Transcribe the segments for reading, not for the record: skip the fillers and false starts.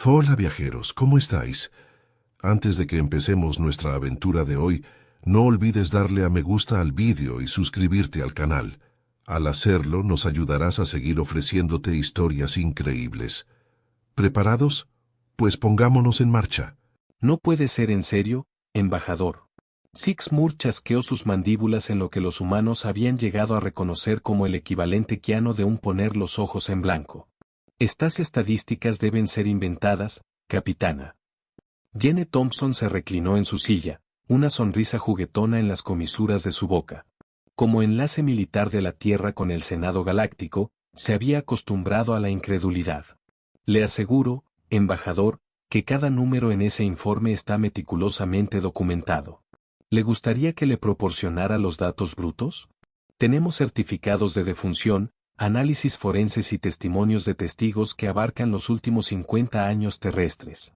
Hola viajeros, ¿cómo estáis? Antes de que empecemos nuestra aventura de hoy, no olvides darle a me gusta al vídeo y suscribirte al canal. Al hacerlo, nos ayudarás a seguir ofreciéndote historias increíbles. ¿Preparados? Pues pongámonos en marcha. No puede ser en serio, embajador. Sixmoor chasqueó sus mandíbulas en lo que los humanos habían llegado a reconocer como el equivalente quiano de un poner los ojos en blanco. Estas estadísticas deben ser inventadas, capitana. Jenny Thompson se reclinó en su silla, una sonrisa juguetona en las comisuras de su boca. Como enlace militar de la Tierra con el Senado Galáctico, se había acostumbrado a la incredulidad. Le aseguro, embajador, que cada número en ese informe está meticulosamente documentado. ¿Le gustaría que le proporcionara los datos brutos? Tenemos certificados de defunción, análisis forenses y testimonios de testigos que abarcan los últimos 50 años terrestres.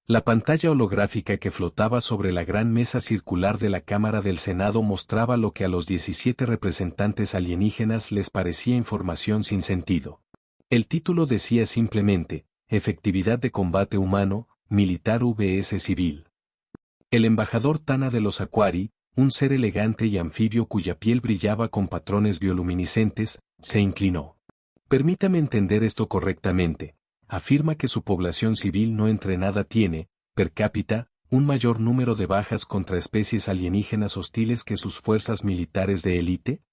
La pantalla holográfica que flotaba sobre la gran mesa circular de la Cámara del Senado mostraba lo que a los 17 representantes alienígenas les parecía información sin sentido. El título decía simplemente, Efectividad de combate humano, militar vs civil. El embajador Tana de los Aquari, un ser elegante y anfibio cuya piel brillaba con patrones bioluminiscentes, se inclinó. Permítame entender esto correctamente. Afirma que su población civil no entrenada tiene, per cápita, un mayor número de bajas contra especies alienígenas hostiles que sus fuerzas militares de élite.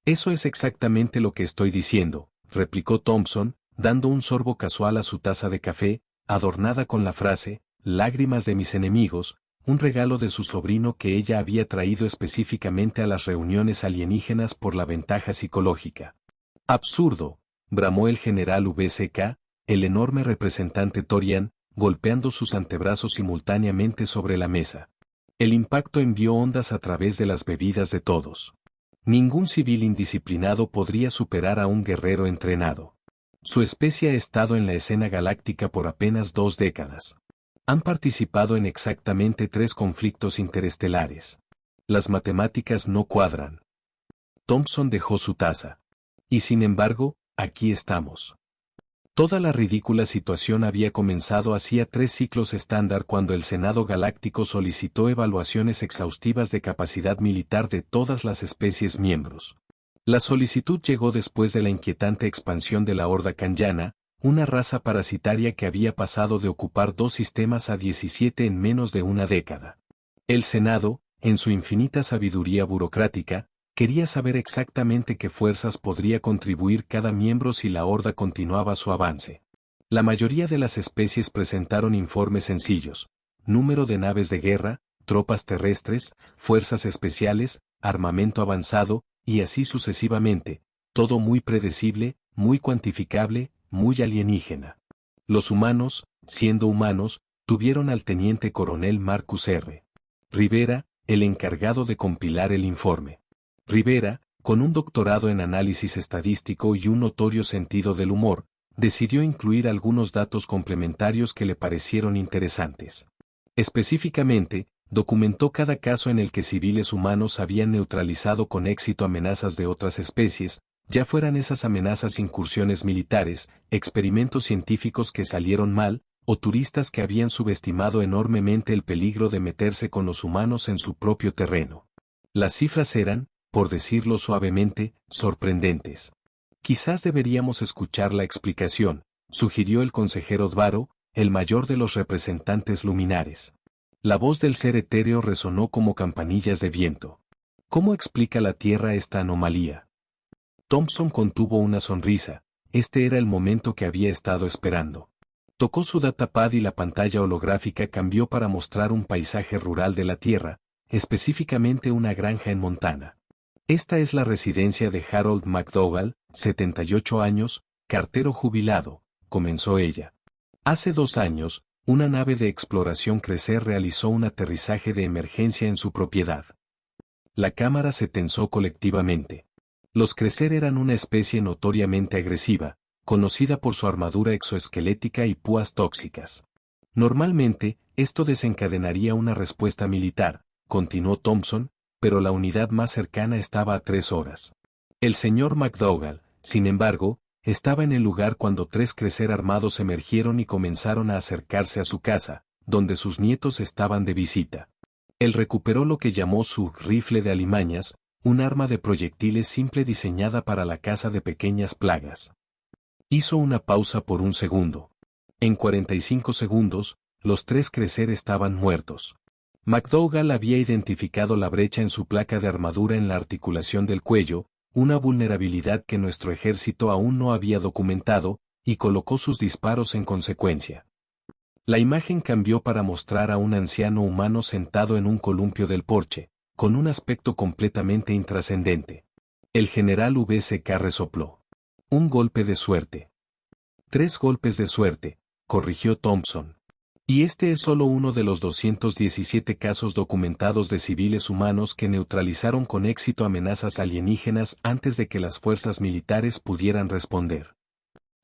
Eso es exactamente lo que estoy diciendo, replicó Thompson, dando un sorbo casual a su taza de café, adornada con la frase, lágrimas de mis enemigos, un regalo de su sobrino que ella había traído específicamente a las reuniones alienígenas por la ventaja psicológica. Absurdo, bramó el general VSK, el enorme representante Torian, golpeando sus antebrazos simultáneamente sobre la mesa. El impacto envió ondas a través de las bebidas de todos. Ningún civil indisciplinado podría superar a un guerrero entrenado. Su especie ha estado en la escena galáctica por apenas 2 décadas. Han participado en exactamente 3 conflictos interestelares. Las matemáticas no cuadran. Thompson dejó su taza. Y sin embargo, aquí estamos. Toda la ridícula situación había comenzado hacía 3 ciclos estándar cuando el Senado Galáctico solicitó evaluaciones exhaustivas de capacidad militar de todas las especies miembros. La solicitud llegó después de la inquietante expansión de la Horda Kanyana, una raza parasitaria que había pasado de ocupar 2 sistemas a 17 en menos de una década. El Senado, en su infinita sabiduría burocrática, quería saber exactamente qué fuerzas podría contribuir cada miembro si la Horda continuaba su avance. La mayoría de las especies presentaron informes sencillos: número de naves de guerra, tropas terrestres, fuerzas especiales, armamento avanzado, y así sucesivamente, todo muy predecible, muy cuantificable, muy alienígena. Los humanos, siendo humanos, tuvieron al teniente coronel Marcus R. Rivera, el encargado de compilar el informe. Rivera, con un doctorado en análisis estadístico y un notorio sentido del humor, decidió incluir algunos datos complementarios que le parecieron interesantes. Específicamente, documentó cada caso en el que civiles humanos habían neutralizado con éxito amenazas de otras especies, ya fueran esas amenazas incursiones militares, experimentos científicos que salieron mal, o turistas que habían subestimado enormemente el peligro de meterse con los humanos en su propio terreno. Las cifras eran, por decirlo suavemente, sorprendentes. Quizás deberíamos escuchar la explicación, sugirió el consejero Dvaro, el mayor de los representantes luminares. La voz del ser etéreo resonó como campanillas de viento. ¿Cómo explica la Tierra esta anomalía? Thompson contuvo una sonrisa. Este era el momento que había estado esperando. Tocó su datapad y la pantalla holográfica cambió para mostrar un paisaje rural de la Tierra, específicamente una granja en Montana. Esta es la residencia de Harold McDougall, 78 años, cartero jubilado, comenzó ella. Hace 2 años, una nave de exploración Crecer realizó un aterrizaje de emergencia en su propiedad. La cámara se tensó colectivamente. Los Crecer eran una especie notoriamente agresiva, conocida por su armadura exoesquelética y púas tóxicas. Normalmente, esto desencadenaría una respuesta militar, continuó Thompson, pero la unidad más cercana estaba a 3 horas. El señor McDougall, sin embargo, estaba en el lugar cuando 3 crecer armados emergieron y comenzaron a acercarse a su casa, donde sus nietos estaban de visita. Él recuperó lo que llamó su rifle de alimañas, un arma de proyectiles simple diseñada para la caza de pequeñas plagas. Hizo una pausa por un segundo. En 45 segundos, los 3 crecer estaban muertos. McDougall había identificado la brecha en su placa de armadura en la articulación del cuello, una vulnerabilidad que nuestro ejército aún no había documentado, y colocó sus disparos en consecuencia. La imagen cambió para mostrar a un anciano humano sentado en un columpio del porche, con un aspecto completamente intrascendente. El general VCK resopló. Un golpe de suerte. 3 golpes de suerte, corrigió Thompson. Y este es solo uno de los 217 casos documentados de civiles humanos que neutralizaron con éxito amenazas alienígenas antes de que las fuerzas militares pudieran responder.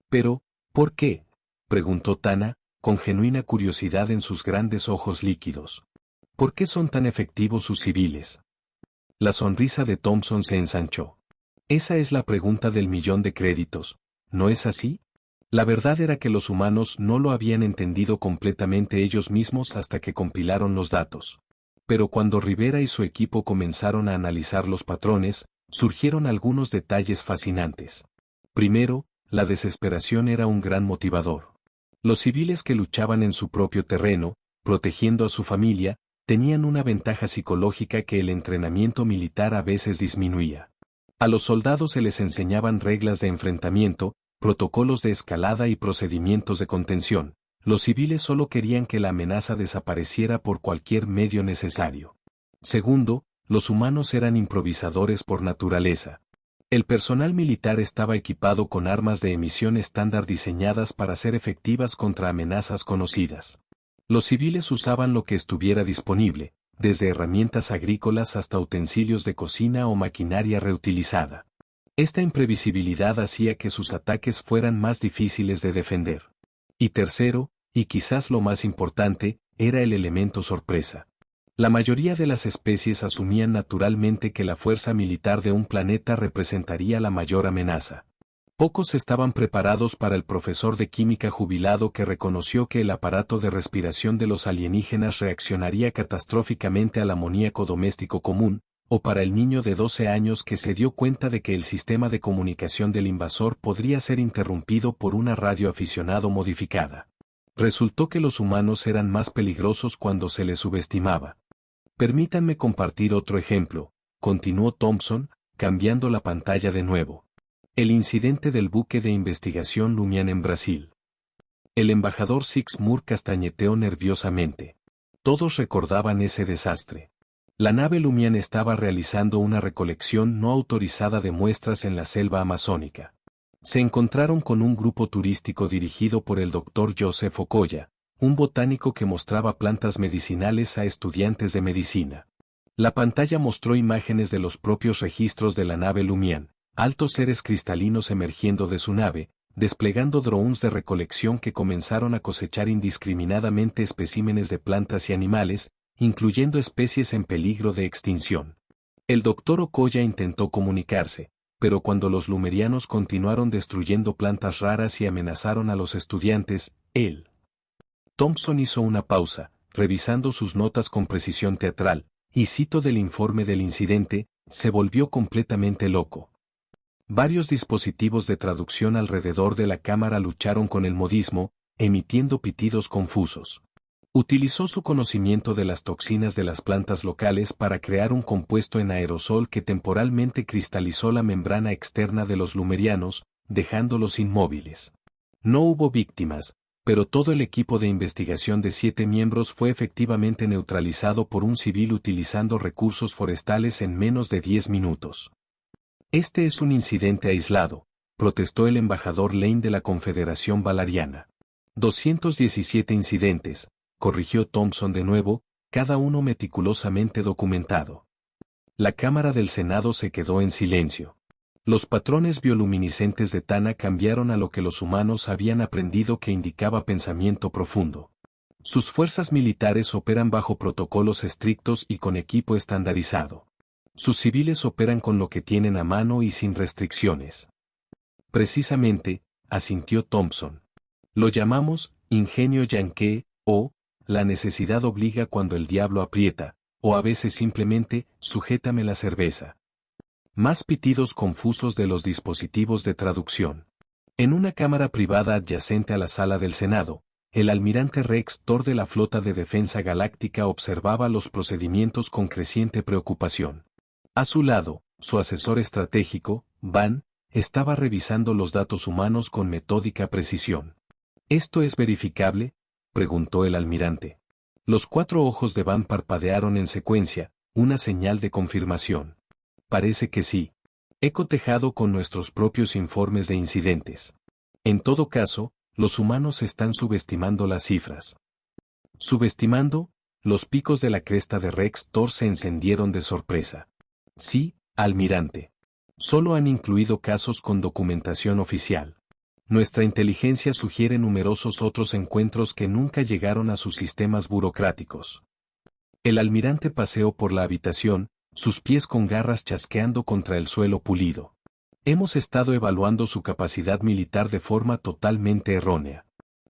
Pero, ¿por qué?, preguntó Tana, con genuina curiosidad en sus grandes ojos líquidos. ¿Por qué son tan efectivos sus civiles? La sonrisa de Thompson se ensanchó. Esa es la pregunta del millón de créditos, ¿no es así? La verdad era que los humanos no lo habían entendido completamente ellos mismos hasta que compilaron los datos. Pero cuando Rivera y su equipo comenzaron a analizar los patrones, surgieron algunos detalles fascinantes. Primero, la desesperación era un gran motivador. Los civiles que luchaban en su propio terreno, protegiendo a su familia, tenían una ventaja psicológica que el entrenamiento militar a veces disminuía. A los soldados se les enseñaban reglas de enfrentamiento, protocolos de escalada y procedimientos de contención. Los civiles solo querían que la amenaza desapareciera por cualquier medio necesario. Segundo, los humanos eran improvisadores por naturaleza. El personal militar estaba equipado con armas de emisión estándar diseñadas para ser efectivas contra amenazas conocidas. Los civiles usaban lo que estuviera disponible, desde herramientas agrícolas hasta utensilios de cocina o maquinaria reutilizada. Esta imprevisibilidad hacía que sus ataques fueran más difíciles de defender. Y tercero, y quizás lo más importante, era el elemento sorpresa. La mayoría de las especies asumían naturalmente que la fuerza militar de un planeta representaría la mayor amenaza. Pocos estaban preparados para el profesor de química jubilado que reconoció que el aparato de respiración de los alienígenas reaccionaría catastróficamente al amoníaco doméstico común, o para el niño de 12 años que se dio cuenta de que el sistema de comunicación del invasor podría ser interrumpido por una radio aficionado modificada. Resultó que los humanos eran más peligrosos cuando se les subestimaba. Permítanme compartir otro ejemplo, continuó Thompson, cambiando la pantalla de nuevo. El incidente del buque de investigación Lumián en Brasil. El embajador Six Moore castañeteó nerviosamente. Todos recordaban ese desastre. La nave Lumián estaba realizando una recolección no autorizada de muestras en la selva amazónica. Se encontraron con un grupo turístico dirigido por el Dr. Joseph Okoya, un botánico que mostraba plantas medicinales a estudiantes de medicina. La pantalla mostró imágenes de los propios registros de la nave Lumián, altos seres cristalinos emergiendo de su nave, desplegando drones de recolección que comenzaron a cosechar indiscriminadamente especímenes de plantas y animales, incluyendo especies en peligro de extinción. El Dr. Okoya intentó comunicarse, pero cuando los lumerianos continuaron destruyendo plantas raras y amenazaron a los estudiantes, él. Thompson hizo una pausa, revisando sus notas con precisión teatral, y cito del informe del incidente, se volvió completamente loco. Varios dispositivos de traducción alrededor de la cámara lucharon con el modismo, emitiendo pitidos confusos. Utilizó su conocimiento de las toxinas de las plantas locales para crear un compuesto en aerosol que temporalmente cristalizó la membrana externa de los lumerianos, dejándolos inmóviles. No hubo víctimas, pero todo el equipo de investigación de 7 miembros fue efectivamente neutralizado por un civil utilizando recursos forestales en menos de 10 minutos. Este es un incidente aislado, protestó el embajador Lane de la Confederación Valariana. 217 incidentes, corrigió Thompson de nuevo, cada uno meticulosamente documentado. La Cámara del Senado se quedó en silencio. Los patrones bioluminiscentes de Tana cambiaron a lo que los humanos habían aprendido que indicaba pensamiento profundo. Sus fuerzas militares operan bajo protocolos estrictos y con equipo estandarizado. Sus civiles operan con lo que tienen a mano y sin restricciones. Precisamente, asintió Thompson. Lo llamamos ingenio yankee, o la necesidad obliga cuando el diablo aprieta, o a veces simplemente, sujétame la cerveza. Más pitidos confusos de los dispositivos de traducción. En una cámara privada adyacente a la sala del Senado, el almirante Rex Thor de la Flota de Defensa Galáctica observaba los procedimientos con creciente preocupación. A su lado, su asesor estratégico, Van, estaba revisando los datos humanos con metódica precisión. ¿Esto es verificable?, preguntó el almirante. Los 4 ojos de Van parpadearon en secuencia, una señal de confirmación. Parece que sí. He cotejado con nuestros propios informes de incidentes. En todo caso, los humanos están subestimando las cifras. Subestimando, los picos de la cresta de Rex Thor se encendieron de sorpresa. Sí, almirante. Solo han incluido casos con documentación oficial. Nuestra inteligencia sugiere numerosos otros encuentros que nunca llegaron a sus sistemas burocráticos. El almirante paseó por la habitación, sus pies con garras chasqueando contra el suelo pulido. Hemos estado evaluando su capacidad militar de forma totalmente errónea.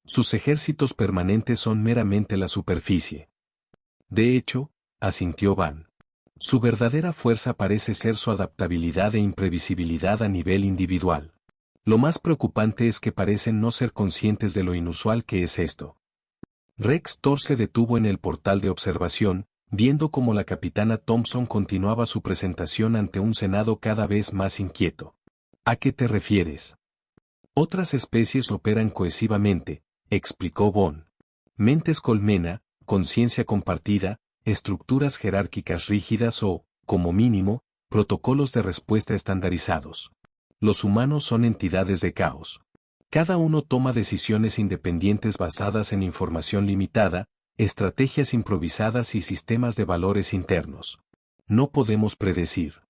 Sus ejércitos permanentes son meramente la superficie. De hecho, asintió Van. Su verdadera fuerza parece ser su adaptabilidad e imprevisibilidad a nivel individual. Lo más preocupante es que parecen no ser conscientes de lo inusual que es esto. Rex Thor se detuvo en el portal de observación, viendo cómo la capitana Thompson continuaba su presentación ante un Senado cada vez más inquieto. ¿A qué te refieres? Otras especies operan cohesivamente, explicó Von. Mentes colmena, conciencia compartida, estructuras jerárquicas rígidas o, como mínimo, protocolos de respuesta estandarizados. Los humanos son entidades de caos. Cada uno toma decisiones independientes basadas en información limitada, estrategias improvisadas y sistemas de valores internos. No podemos predecir.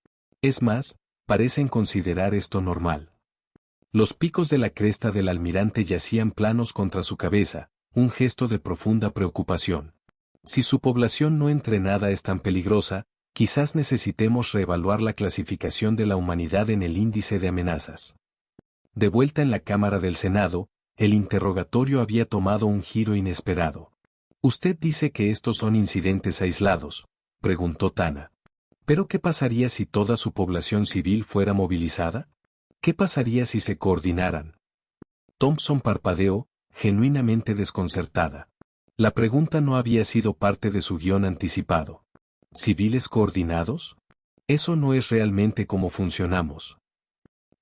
Es más, parecen considerar esto normal. Los picos de la cresta del almirante yacían planos contra su cabeza, un gesto de profunda preocupación. Si su población no entrenada es tan peligrosa, quizás necesitemos reevaluar la clasificación de la humanidad en el índice de amenazas. De vuelta en la Cámara del Senado, el interrogatorio había tomado un giro inesperado. «Usted dice que estos son incidentes aislados», preguntó Tana. «¿Pero qué pasaría si toda su población civil fuera movilizada? ¿Qué pasaría si se coordinaran?» Thompson parpadeó, genuinamente desconcertada. La pregunta no había sido parte de su guión anticipado. ¿Civiles coordinados? Eso no es realmente cómo funcionamos.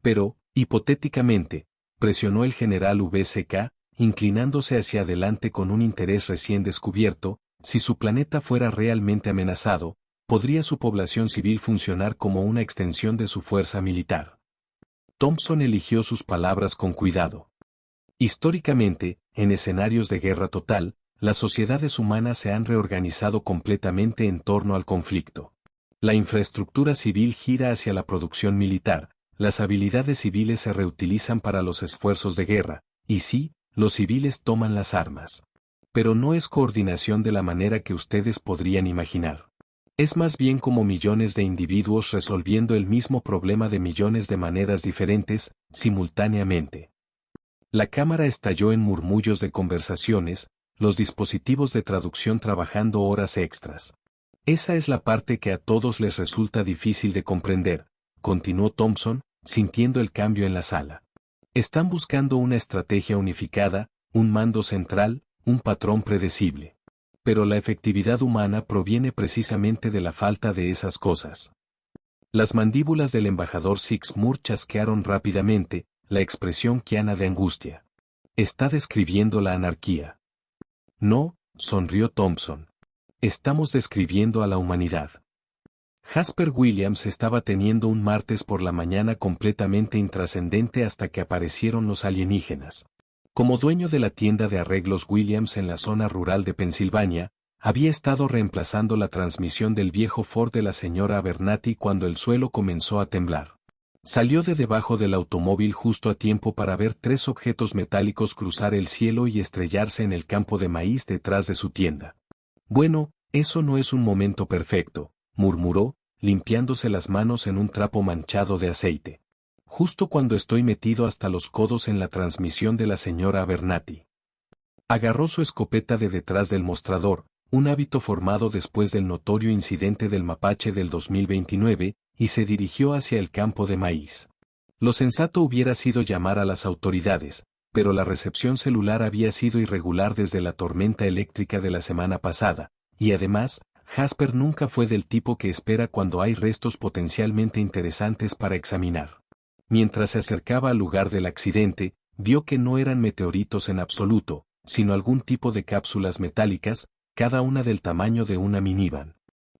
Pero, hipotéticamente, presionó el general VCK, inclinándose hacia adelante con un interés recién descubierto, si su planeta fuera realmente amenazado, ¿podría su población civil funcionar como una extensión de su fuerza militar? Thompson eligió sus palabras con cuidado. Históricamente, en escenarios de guerra total, las sociedades humanas se han reorganizado completamente en torno al conflicto. La infraestructura civil gira hacia la producción militar, las habilidades civiles se reutilizan para los esfuerzos de guerra, y sí, los civiles toman las armas. Pero no es coordinación de la manera que ustedes podrían imaginar. Es más bien como millones de individuos resolviendo el mismo problema de millones de maneras diferentes, simultáneamente. La cámara estalló en murmullos de conversaciones, los dispositivos de traducción trabajando horas extras. Esa es la parte que a todos les resulta difícil de comprender, continuó Thompson, sintiendo el cambio en la sala. Están buscando una estrategia unificada, un mando central, un patrón predecible. Pero la efectividad humana proviene precisamente de la falta de esas cosas. Las mandíbulas del embajador Six Moore chasquearon rápidamente, la expresión quiana de angustia. Está describiendo la anarquía. No, sonrió Thompson. Estamos describiendo a la humanidad. Jasper Williams estaba teniendo un martes por la mañana completamente intrascendente hasta que aparecieron los alienígenas. Como dueño de la tienda de arreglos Williams en la zona rural de Pensilvania, había estado reemplazando la transmisión del viejo Ford de la señora Abernathy cuando el suelo comenzó a temblar. Salió de debajo del automóvil justo a tiempo para ver 3 objetos metálicos cruzar el cielo y estrellarse en el campo de maíz detrás de su tienda. Bueno, eso no es un momento perfecto, murmuró, limpiándose las manos en un trapo manchado de aceite. justo cuando estoy metido hasta los codos en la transmisión de la señora Abernathy. Agarró su escopeta de detrás del mostrador, un hábito formado después del notorio incidente del mapache del 2029, y se dirigió hacia el campo de maíz. Lo sensato hubiera sido llamar a las autoridades, pero la recepción celular había sido irregular desde la tormenta eléctrica de la semana pasada, y además, Jasper nunca fue del tipo que espera cuando hay restos potencialmente interesantes para examinar. Mientras se acercaba al lugar del accidente, vio que no eran meteoritos en absoluto, sino algún tipo de cápsulas metálicas, cada una del tamaño de una minivan.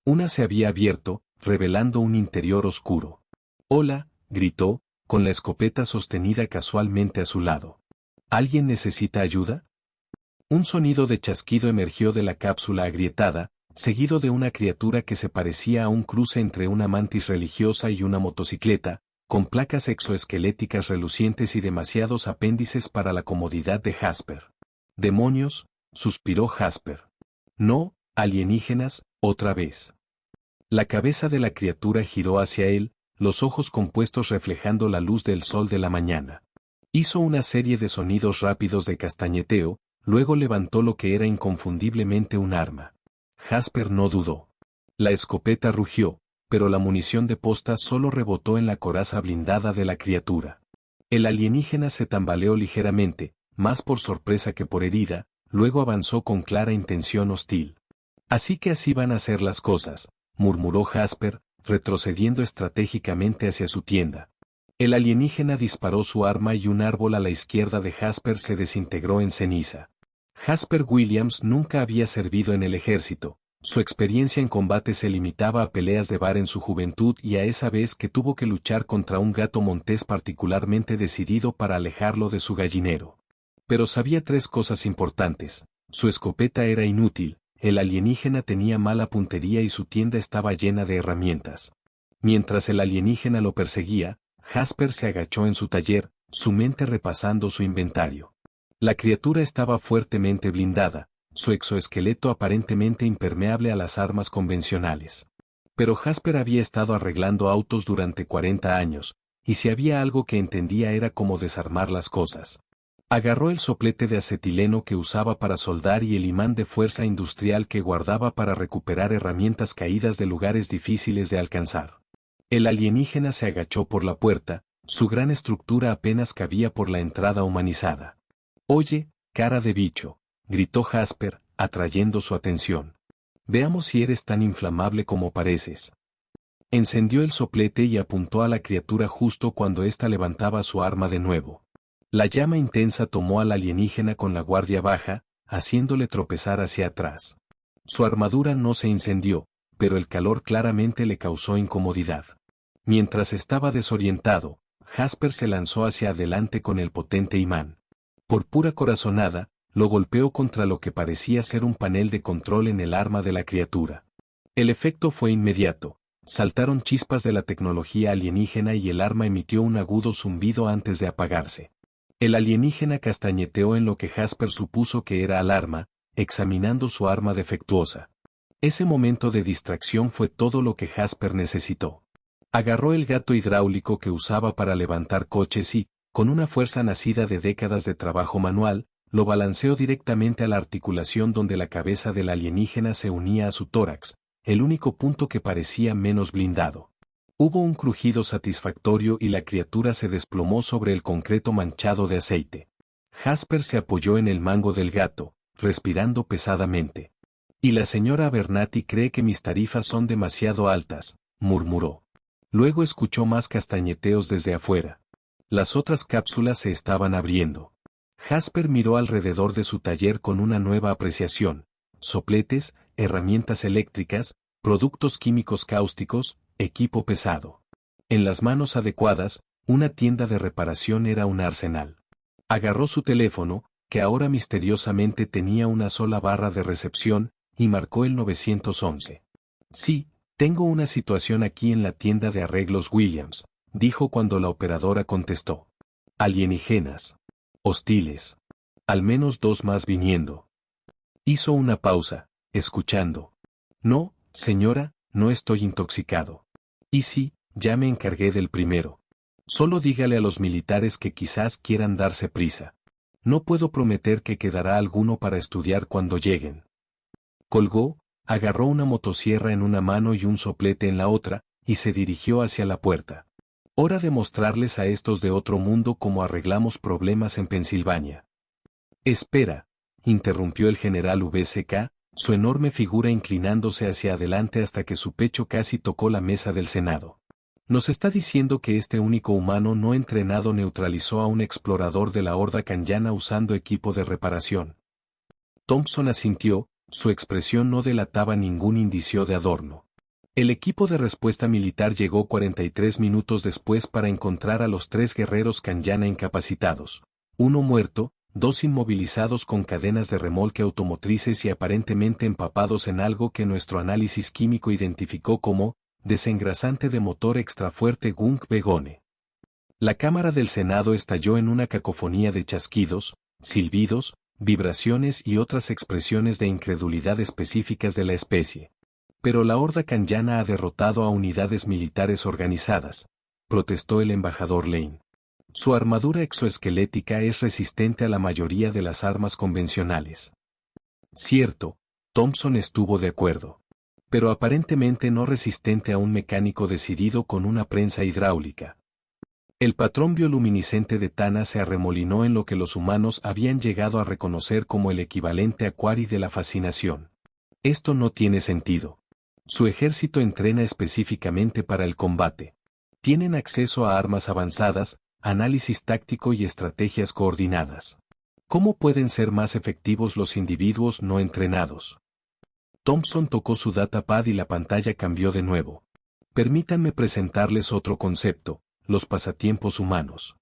Una se había abierto, revelando un interior oscuro. «Hola», gritó, con la escopeta sostenida casualmente a su lado. ¿Alguien necesita ayuda? Un sonido de chasquido emergió de la cápsula agrietada, seguido de una criatura que se parecía a un cruce entre una mantis religiosa y una motocicleta, con placas exoesqueléticas relucientes y demasiados apéndices para la comodidad de Jasper. «¡Demonios!», suspiró Jasper. «No, alienígenas, otra vez». La cabeza de la criatura giró hacia él, los ojos compuestos reflejando la luz del sol de la mañana. Hizo una serie de sonidos rápidos de castañeteo, luego levantó lo que era inconfundiblemente un arma. Jasper no dudó. La escopeta rugió, pero la munición de posta solo rebotó en la coraza blindada de la criatura. El alienígena se tambaleó ligeramente, más por sorpresa que por herida, luego avanzó con clara intención hostil. «Así que así van a ser las cosas», murmuró Jasper, retrocediendo estratégicamente hacia su tienda. El alienígena disparó su arma y un árbol a la izquierda de Jasper se desintegró en ceniza. Jasper Williams nunca había servido en el ejército, su experiencia en combate se limitaba a peleas de bar en su juventud y a esa vez que tuvo que luchar contra un gato montés particularmente decidido para alejarlo de su gallinero. Pero sabía tres cosas importantes: su escopeta era inútil, el alienígena tenía mala puntería y su tienda estaba llena de herramientas. Mientras el alienígena lo perseguía, Jasper se agachó en su taller, su mente repasando su inventario. La criatura estaba fuertemente blindada, su exoesqueleto aparentemente impermeable a las armas convencionales. Pero Jasper había estado arreglando autos durante 40 años, y si había algo que entendía era cómo desarmar las cosas. Agarró el soplete de acetileno que usaba para soldar y el imán de fuerza industrial que guardaba para recuperar herramientas caídas de lugares difíciles de alcanzar. El alienígena se agachó por la puerta, su gran estructura apenas cabía por la entrada humanizada. «Oye, cara de bicho», gritó Jasper, atrayendo su atención. «Veamos si eres tan inflamable como pareces». Encendió el soplete y apuntó a la criatura justo cuando ésta levantaba su arma de nuevo. La llama intensa tomó al alienígena con la guardia baja, haciéndole tropezar hacia atrás. Su armadura no se incendió, pero el calor claramente le causó incomodidad. Mientras estaba desorientado, Jasper se lanzó hacia adelante con el potente imán. Por pura corazonada, lo golpeó contra lo que parecía ser un panel de control en el arma de la criatura. El efecto fue inmediato. Saltaron chispas de la tecnología alienígena y el arma emitió un agudo zumbido antes de apagarse. El alienígena castañeteó en lo que Jasper supuso que era alarma, examinando su arma defectuosa. Ese momento de distracción fue todo lo que Jasper necesitó. Agarró el gato hidráulico que usaba para levantar coches y, con una fuerza nacida de décadas de trabajo manual, lo balanceó directamente a la articulación donde la cabeza del alienígena se unía a su tórax, el único punto que parecía menos blindado. Hubo un crujido satisfactorio y la criatura se desplomó sobre el concreto manchado de aceite. Jasper se apoyó en el mango del gato, respirando pesadamente. «Y la señora Abernathy cree que mis tarifas son demasiado altas», murmuró. Luego escuchó más castañeteos desde afuera. Las otras cápsulas se estaban abriendo. Jasper miró alrededor de su taller con una nueva apreciación: sopletes, herramientas eléctricas, productos químicos cáusticos, equipo pesado. En las manos adecuadas, una tienda de reparación era un arsenal. Agarró su teléfono, que ahora misteriosamente tenía una sola barra de recepción, y marcó el 911. «Sí, tengo una situación aquí en la tienda de arreglos Williams», dijo cuando la operadora contestó. «Alienígenas. Hostiles. Al menos 2 más viniendo». Hizo una pausa, escuchando. «No, señora, no estoy intoxicado». «Y sí, ya me encargué del primero». Solo dígale a los militares que quizás quieran darse prisa. No puedo prometer que quedará alguno para estudiar cuando lleguen. Colgó, agarró una motosierra en una mano y un soplete en la otra, y se dirigió hacia la puerta. Hora de mostrarles a estos de otro mundo cómo arreglamos problemas en Pensilvania. Espera, interrumpió el general VSK, su enorme figura inclinándose hacia adelante hasta que su pecho casi tocó la mesa del Senado. Nos está diciendo que este único humano no entrenado neutralizó a un explorador de la Horda Kanyana usando equipo de reparación. Thompson asintió, su expresión no delataba ningún indicio de adorno. El equipo de respuesta militar llegó 43 minutos después para encontrar a los 3 guerreros Kanyana incapacitados, uno muerto, 2 inmovilizados con cadenas de remolque automotrices y aparentemente empapados en algo que nuestro análisis químico identificó como desengrasante de motor extrafuerte Gunk Begone. La Cámara del Senado estalló en una cacofonía de chasquidos, silbidos, vibraciones y otras expresiones de incredulidad específicas de la especie. Pero la Horda Kanyana ha derrotado a unidades militares organizadas, protestó el embajador Lane. Su armadura exoesquelética es resistente a la mayoría de las armas convencionales. Cierto, Thompson estuvo de acuerdo. Pero aparentemente no resistente a un mecánico decidido con una prensa hidráulica. El patrón bioluminiscente de Tana se arremolinó en lo que los humanos habían llegado a reconocer como el equivalente a Quari de la fascinación. Esto no tiene sentido. Su ejército entrena específicamente para el combate. Tienen acceso a armas avanzadas, análisis táctico y estrategias coordinadas. ¿Cómo pueden ser más efectivos los individuos no entrenados? Thompson tocó su datapad y la pantalla cambió de nuevo. Permítanme presentarles otro concepto, los pasatiempos humanos.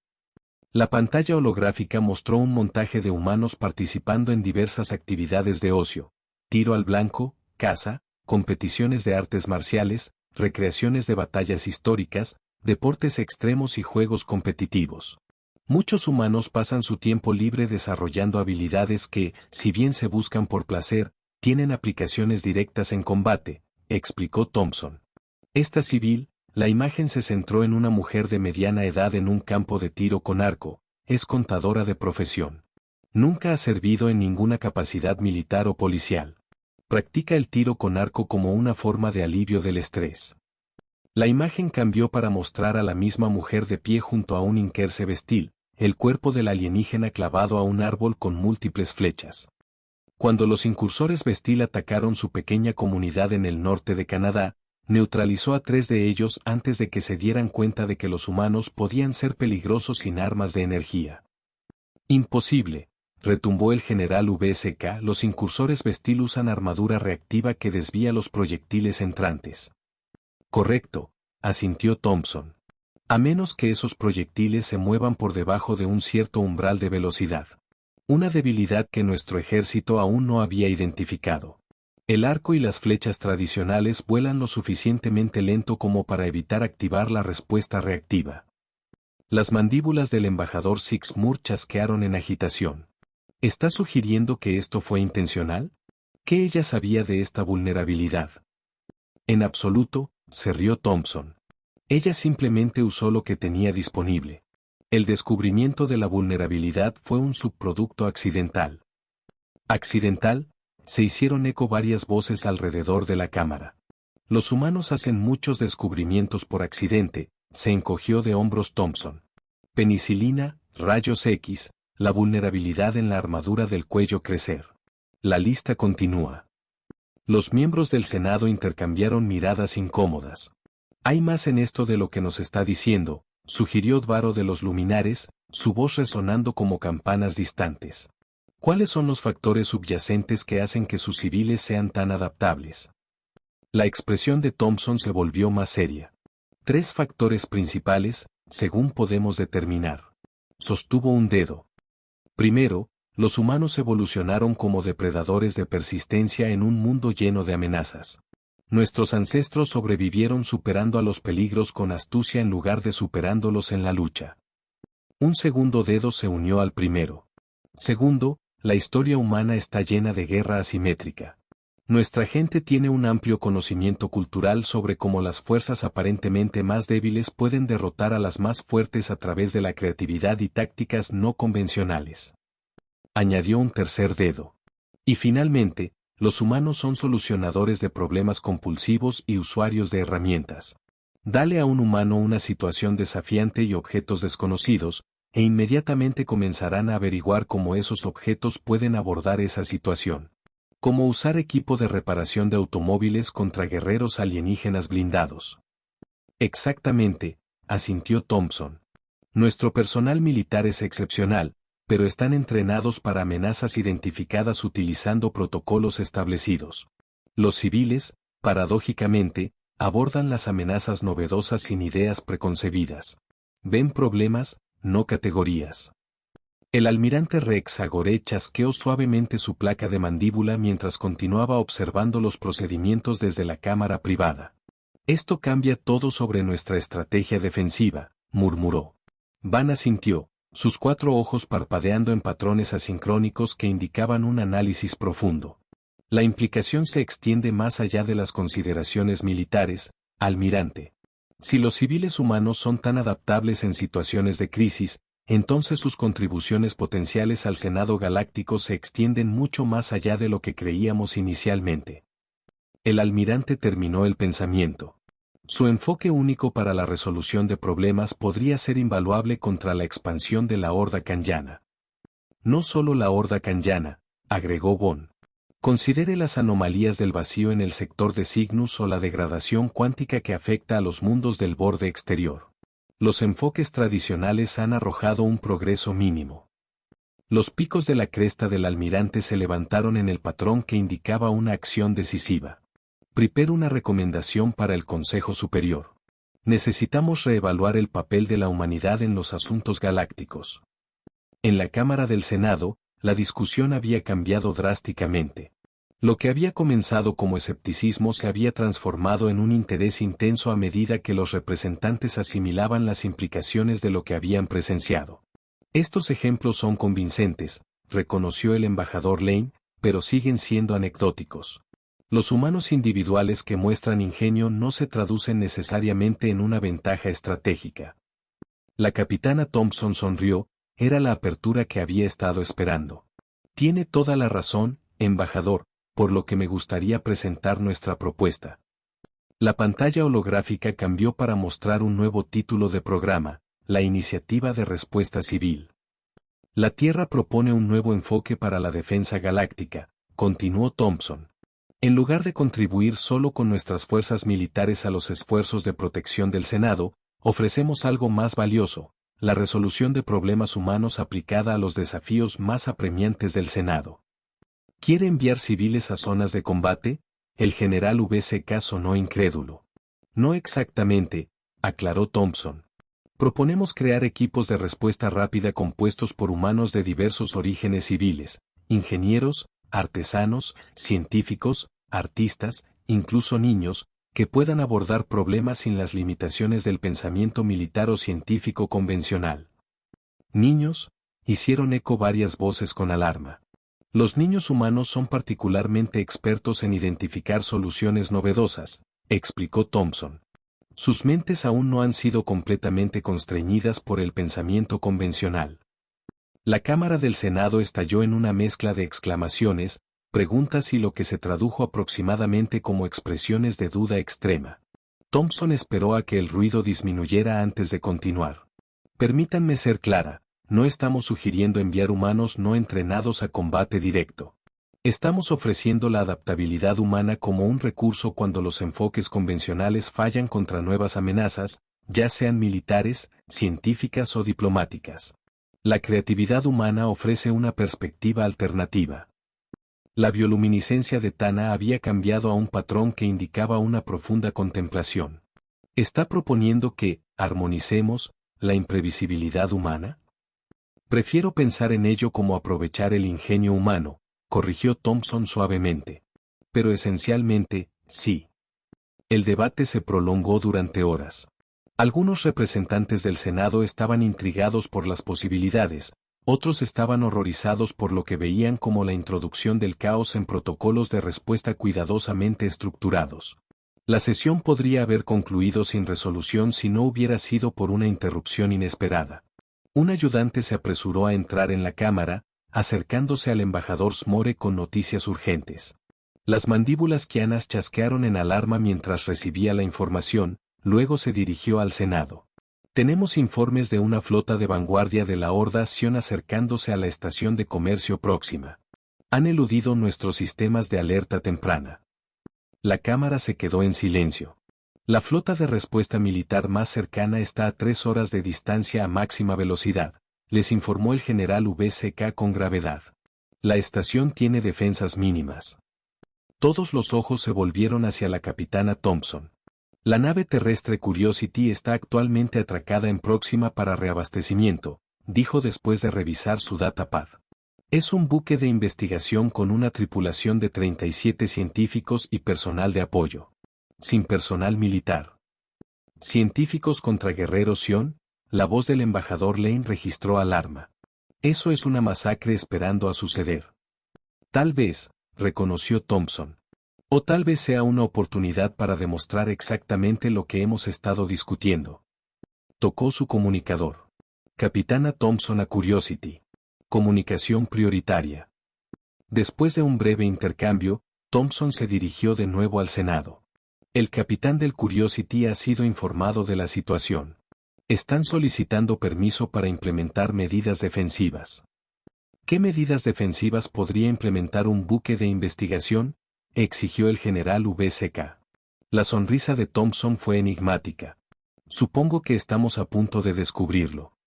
La pantalla holográfica mostró un montaje de humanos participando en diversas actividades de ocio, tiro al blanco, caza, competiciones de artes marciales, recreaciones de batallas históricas, deportes extremos y juegos competitivos. Muchos humanos pasan su tiempo libre desarrollando habilidades que, si bien se buscan por placer, tienen aplicaciones directas en combate, explicó Thompson. Esta civil, la imagen se centró en una mujer de mediana edad en un campo de tiro con arco, es contadora de profesión. Nunca ha servido en ninguna capacidad militar o policial. Practica el tiro con arco como una forma de alivio del estrés. La imagen cambió para mostrar a la misma mujer de pie junto a un Inkerse Vestil, el cuerpo del alienígena clavado a un árbol con múltiples flechas. Cuando los incursores Vestil atacaron su pequeña comunidad en el norte de Canadá, neutralizó a 3 de ellos antes de que se dieran cuenta de que los humanos podían ser peligrosos sin armas de energía. Imposible, retumbó el general VSK. Los incursores Vestil usan armadura reactiva que desvía los proyectiles entrantes. Correcto, asintió Thompson. A menos que esos proyectiles se muevan por debajo de un cierto umbral de velocidad. Una debilidad que nuestro ejército aún no había identificado. El arco y las flechas tradicionales vuelan lo suficientemente lento como para evitar activar la respuesta reactiva. Las mandíbulas del embajador Sixmoor chasquearon en agitación. ¿Está sugiriendo que esto fue intencional? ¿Qué ella sabía de esta vulnerabilidad? En absoluto, se rió Thompson. Ella simplemente usó lo que tenía disponible. El descubrimiento de la vulnerabilidad fue un subproducto accidental. ¿Accidental? Se hicieron eco varias voces alrededor de la cámara. Los humanos hacen muchos descubrimientos por accidente, se encogió de hombros Thompson. Penicilina, rayos X, la vulnerabilidad en la armadura del cuello crecer. La lista continúa. Los miembros del Senado intercambiaron miradas incómodas. Hay más en esto de lo que nos está diciendo, sugirió Dvaro de los Luminares, su voz resonando como campanas distantes. ¿Cuáles son los factores subyacentes que hacen que sus civiles sean tan adaptables? La expresión de Thompson se volvió más seria. 3 factores principales, según podemos determinar. Sostuvo un dedo. Primero, los humanos evolucionaron como depredadores de persistencia en un mundo lleno de amenazas. Nuestros ancestros sobrevivieron superando a los peligros con astucia en lugar de superándolos en la lucha. Un segundo dedo se unió al primero. Segundo, la historia humana está llena de guerra asimétrica. Nuestra gente tiene un amplio conocimiento cultural sobre cómo las fuerzas aparentemente más débiles pueden derrotar a las más fuertes a través de la creatividad y tácticas no convencionales. Añadió un tercer dedo. Y finalmente, los humanos son solucionadores de problemas compulsivos y usuarios de herramientas. Dale a un humano una situación desafiante y objetos desconocidos, e inmediatamente comenzarán a averiguar cómo esos objetos pueden abordar esa situación. Como usar equipo de reparación de automóviles contra guerreros alienígenas blindados. Exactamente, asintió Thompson. Nuestro personal militar es excepcional, pero están entrenados para amenazas identificadas utilizando protocolos establecidos. Los civiles, paradójicamente, abordan las amenazas novedosas sin ideas preconcebidas. Ven problemas, no categorías. El almirante Rex Agore chasqueó suavemente su placa de mandíbula mientras continuaba observando los procedimientos desde la cámara privada. Esto cambia todo sobre nuestra estrategia defensiva, murmuró. Van asintió, sus 4 ojos parpadeando en patrones asincrónicos que indicaban un análisis profundo. La implicación se extiende más allá de las consideraciones militares, almirante. Si los civiles humanos son tan adaptables en situaciones de crisis, entonces sus contribuciones potenciales al Senado Galáctico se extienden mucho más allá de lo que creíamos inicialmente. El almirante terminó el pensamiento. Su enfoque único para la resolución de problemas podría ser invaluable contra la expansión de la Horda Kanyana. No solo la Horda Kanyana, agregó Bond. Considere las anomalías del vacío en el sector de Cygnus o la degradación cuántica que afecta a los mundos del borde exterior. Los enfoques tradicionales han arrojado un progreso mínimo. Los picos de la cresta del almirante se levantaron en el patrón que indicaba una acción decisiva. Prepare una recomendación para el Consejo Superior. Necesitamos reevaluar el papel de la humanidad en los asuntos galácticos. En la Cámara del Senado, la discusión había cambiado drásticamente. Lo que había comenzado como escepticismo se había transformado en un interés intenso a medida que los representantes asimilaban las implicaciones de lo que habían presenciado. Estos ejemplos son convincentes, reconoció el embajador Lane, pero siguen siendo anecdóticos. Los humanos individuales que muestran ingenio no se traducen necesariamente en una ventaja estratégica. La capitana Thompson sonrió, era la apertura que había estado esperando. Tiene toda la razón, embajador, por lo que me gustaría presentar nuestra propuesta. La pantalla holográfica cambió para mostrar un nuevo título de programa, la Iniciativa de Respuesta Civil. La Tierra propone un nuevo enfoque para la defensa galáctica, continuó Thompson. En lugar de contribuir solo con nuestras fuerzas militares a los esfuerzos de protección del Senado, ofrecemos algo más valioso, la resolución de problemas humanos aplicada a los desafíos más apremiantes del Senado. ¿Quiere enviar civiles a zonas de combate? El general VCK sonó incrédulo. No exactamente, aclaró Thompson. Proponemos crear equipos de respuesta rápida compuestos por humanos de diversos orígenes civiles, ingenieros, artesanos, científicos, artistas, incluso niños, que puedan abordar problemas sin las limitaciones del pensamiento militar o científico convencional. Niños, hicieron eco varias voces con alarma. Los niños humanos son particularmente expertos en identificar soluciones novedosas, explicó Thompson. Sus mentes aún no han sido completamente constreñidas por el pensamiento convencional. La Cámara del Senado estalló en una mezcla de exclamaciones, preguntas y lo que se tradujo aproximadamente como expresiones de duda extrema. Thompson esperó a que el ruido disminuyera antes de continuar. Permítanme ser clara, no estamos sugiriendo enviar humanos no entrenados a combate directo. Estamos ofreciendo la adaptabilidad humana como un recurso cuando los enfoques convencionales fallan contra nuevas amenazas, ya sean militares, científicas o diplomáticas. La creatividad humana ofrece una perspectiva alternativa. La bioluminiscencia de Tana había cambiado a un patrón que indicaba una profunda contemplación. ¿Está proponiendo que armonicemos la imprevisibilidad humana? Prefiero pensar en ello como aprovechar el ingenio humano, corrigió Thompson suavemente. Pero esencialmente, sí. El debate se prolongó durante horas. Algunos representantes del Senado estaban intrigados por las posibilidades, Otros estaban horrorizados por lo que veían como la introducción del caos en protocolos de respuesta cuidadosamente estructurados. La sesión podría haber concluido sin resolución si no hubiera sido por una interrupción inesperada. Un ayudante se apresuró a entrar en la cámara, acercándose al embajador S'more con noticias urgentes. Las mandíbulas quianas chasquearon en alarma mientras recibía la información, luego se dirigió al Senado. Tenemos informes de una flota de vanguardia de la Horda Sion acercándose a la estación de comercio próxima. Han eludido nuestros sistemas de alerta temprana. La cámara se quedó en silencio. La flota de respuesta militar más cercana está a 3 horas de distancia a máxima velocidad, les informó el general VCK con gravedad. La estación tiene defensas mínimas. Todos los ojos se volvieron hacia la capitana Thompson. La nave terrestre Curiosity está actualmente atracada en Próxima para reabastecimiento, dijo después de revisar su datapad. Es un buque de investigación con una tripulación de 37 científicos y personal de apoyo. Sin personal militar. Científicos contra guerreros Sion, la voz del embajador Lane registró alarma. Eso es una masacre esperando a suceder. Tal vez, reconoció Thompson. O tal vez sea una oportunidad para demostrar exactamente lo que hemos estado discutiendo. Tocó su comunicador. Capitana Thompson a Curiosity. Comunicación prioritaria. Después de un breve intercambio, Thompson se dirigió de nuevo al Senado. El capitán del Curiosity ha sido informado de la situación. Están solicitando permiso para implementar medidas defensivas. ¿Qué medidas defensivas podría implementar un buque de investigación?, exigió el general VCK. La sonrisa de Thompson fue enigmática. Supongo que estamos a punto de descubrirlo.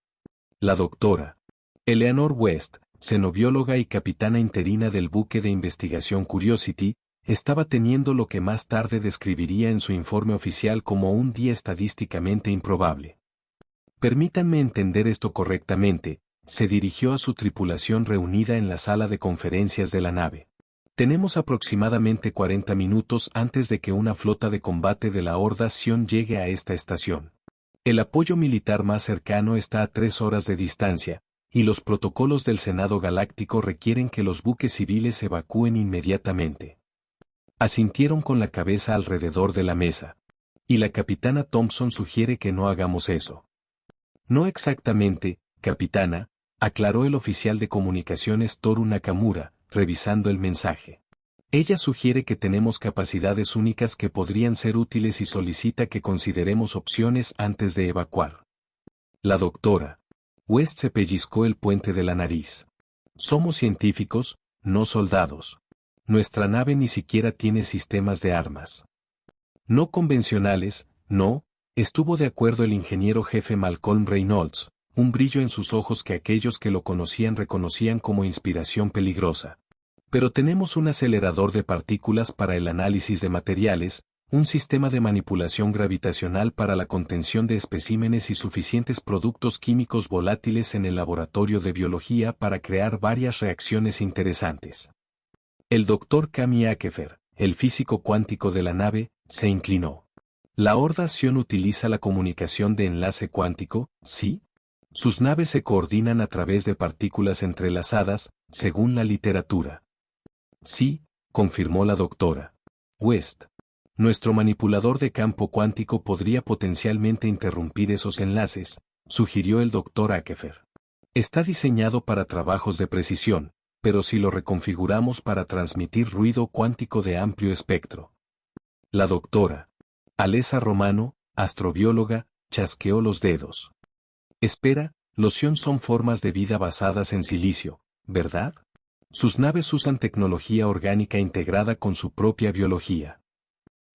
La doctora Eleanor West, xenobióloga y capitana interina del buque de investigación Curiosity, estaba teniendo lo que más tarde describiría en su informe oficial como un día estadísticamente improbable. Permítanme entender esto correctamente, se dirigió a su tripulación reunida en la sala de conferencias de la nave. Tenemos aproximadamente 40 minutos antes de que una flota de combate de la Horda Sion llegue a esta estación. El apoyo militar más cercano está a 3 horas de distancia, y los protocolos del Senado Galáctico requieren que los buques civiles evacúen inmediatamente. Asintieron con la cabeza alrededor de la mesa. Y la capitana Thompson sugiere que no hagamos eso. No exactamente, capitana, aclaró el oficial de comunicaciones Toru Nakamura, revisando el mensaje. Ella sugiere que tenemos capacidades únicas que podrían ser útiles y solicita que consideremos opciones antes de evacuar. La doctora West se pellizcó el puente de la nariz. Somos científicos, no soldados. Nuestra nave ni siquiera tiene sistemas de armas. No convencionales, no, estuvo de acuerdo el ingeniero jefe Malcolm Reynolds, un brillo en sus ojos que aquellos que lo conocían reconocían como inspiración peligrosa. Pero tenemos un acelerador de partículas para el análisis de materiales, un sistema de manipulación gravitacional para la contención de especímenes y suficientes productos químicos volátiles en el laboratorio de biología para crear varias reacciones interesantes. El Dr. Kami Akefer, el físico cuántico de la nave, se inclinó. ¿La Horda Sion utiliza la comunicación de enlace cuántico, sí? Sus naves se coordinan a través de partículas entrelazadas, según la literatura. Sí, confirmó la doctora West. Nuestro manipulador de campo cuántico podría potencialmente interrumpir esos enlaces, sugirió el Dr. Akefer. Está diseñado para trabajos de precisión, pero si lo reconfiguramos para transmitir ruido cuántico de amplio espectro. La doctora Alessa Romano, astrobióloga, chasqueó los dedos. Espera, los Sion son formas de vida basadas en silicio, ¿verdad? Sus naves usan tecnología orgánica integrada con su propia biología.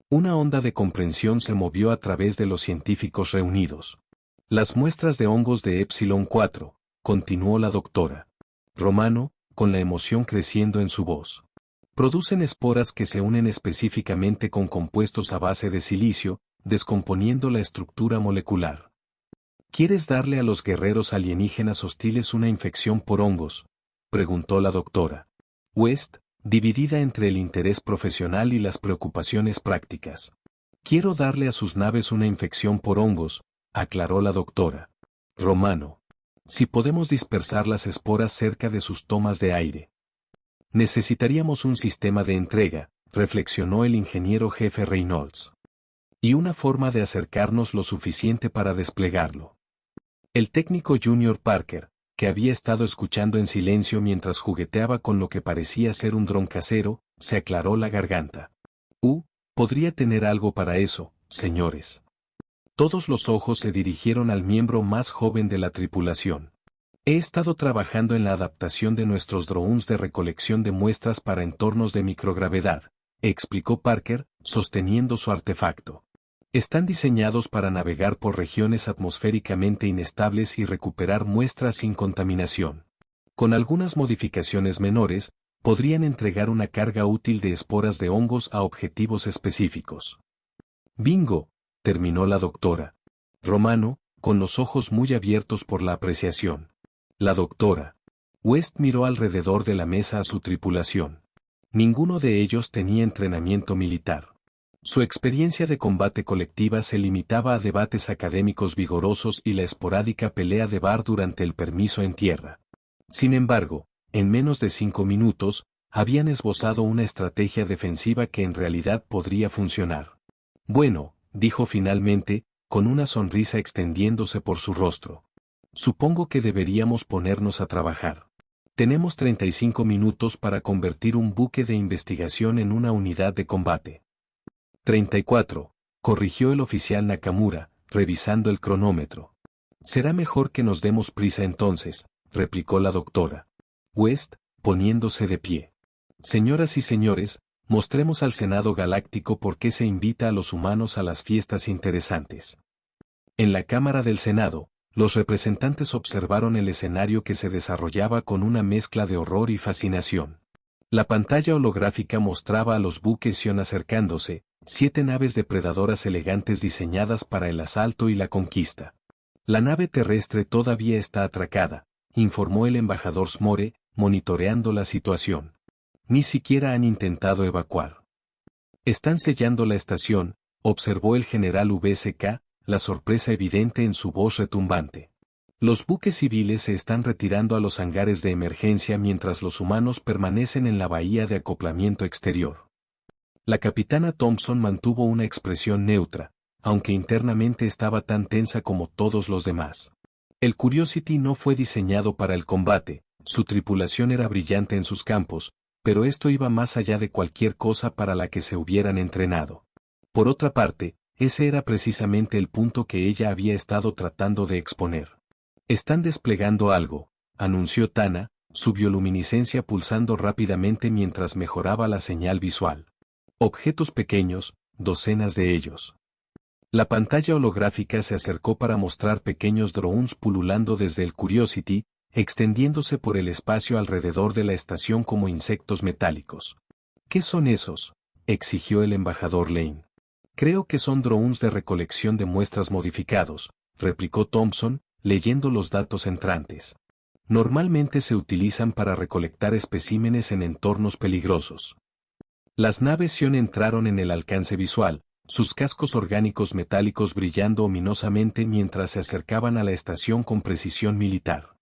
Una onda de comprensión se movió a través de los científicos reunidos. Las muestras de hongos de Epsilon 4, continuó la doctora Romano, con la emoción creciendo en su voz. Producen esporas que se unen específicamente con compuestos a base de silicio, descomponiendo la estructura molecular. ¿Quieres darle a los guerreros alienígenas hostiles una infección por hongos?, preguntó la doctora West, dividida entre el interés profesional y las preocupaciones prácticas. Quiero darle a sus naves una infección por hongos, aclaró la doctora Romano. Si podemos dispersar las esporas cerca de sus tomas de aire. Necesitaríamos un sistema de entrega, reflexionó el ingeniero jefe Reynolds. Y una forma de acercarnos lo suficiente para desplegarlo. El técnico Junior Parker, que había estado escuchando en silencio mientras jugueteaba con lo que parecía ser un dron casero, se aclaró la garganta. Podría tener algo para eso, señores. Todos los ojos se dirigieron al miembro más joven de la tripulación. He estado trabajando en la adaptación de nuestros drones de recolección de muestras para entornos de microgravedad, explicó Parker, sosteniendo su artefacto. Están diseñados para navegar por regiones atmosféricamente inestables y recuperar muestras sin contaminación. Con algunas modificaciones menores, podrían entregar una carga útil de esporas de hongos a objetivos específicos. ¡Bingo!, terminó la doctora Romano, con los ojos muy abiertos por la apreciación. La doctora West miró alrededor de la mesa a su tripulación. Ninguno de ellos tenía entrenamiento militar. Su experiencia de combate colectiva se limitaba a debates académicos vigorosos y la esporádica pelea de bar durante el permiso en tierra. Sin embargo, en menos de 5 minutos, habían esbozado una estrategia defensiva que en realidad podría funcionar. Bueno, dijo finalmente, con una sonrisa extendiéndose por su rostro. Supongo que deberíamos ponernos a trabajar. Tenemos 35 minutos para convertir un buque de investigación en una unidad de combate. 34, corrigió el oficial Nakamura, revisando el cronómetro. Será mejor que nos demos prisa entonces, replicó la doctora West, poniéndose de pie. Señoras y señores, mostremos al Senado Galáctico por qué se invita a los humanos a las fiestas interesantes. En la Cámara del Senado, los representantes observaron el escenario que se desarrollaba con una mezcla de horror y fascinación. La pantalla holográfica mostraba a los buques Sion acercándose, 7 naves depredadoras elegantes diseñadas para el asalto y la conquista. La nave terrestre todavía está atracada, informó el embajador S'More, monitoreando la situación. Ni siquiera han intentado evacuar. Están sellando la estación, observó el general VSK, la sorpresa evidente en su voz retumbante. Los buques civiles se están retirando a los hangares de emergencia mientras los humanos permanecen en la bahía de acoplamiento exterior. La capitana Thompson mantuvo una expresión neutra, aunque internamente estaba tan tensa como todos los demás. El Curiosity no fue diseñado para el combate, su tripulación era brillante en sus campos, pero esto iba más allá de cualquier cosa para la que se hubieran entrenado. Por otra parte, ese era precisamente el punto que ella había estado tratando de exponer. Están desplegando algo, anunció Tana, su bioluminiscencia pulsando rápidamente mientras mejoraba la señal visual. Objetos pequeños, docenas de ellos. La pantalla holográfica se acercó para mostrar pequeños drones pululando desde el Curiosity, extendiéndose por el espacio alrededor de la estación como insectos metálicos. ¿Qué son esos?, exigió el embajador Lane. Creo que son drones de recolección de muestras modificados, replicó Thompson, leyendo los datos entrantes. Normalmente se utilizan para recolectar especímenes en entornos peligrosos. Las naves Sion entraron en el alcance visual, sus cascos orgánicos metálicos brillando ominosamente mientras se acercaban a la estación con precisión militar.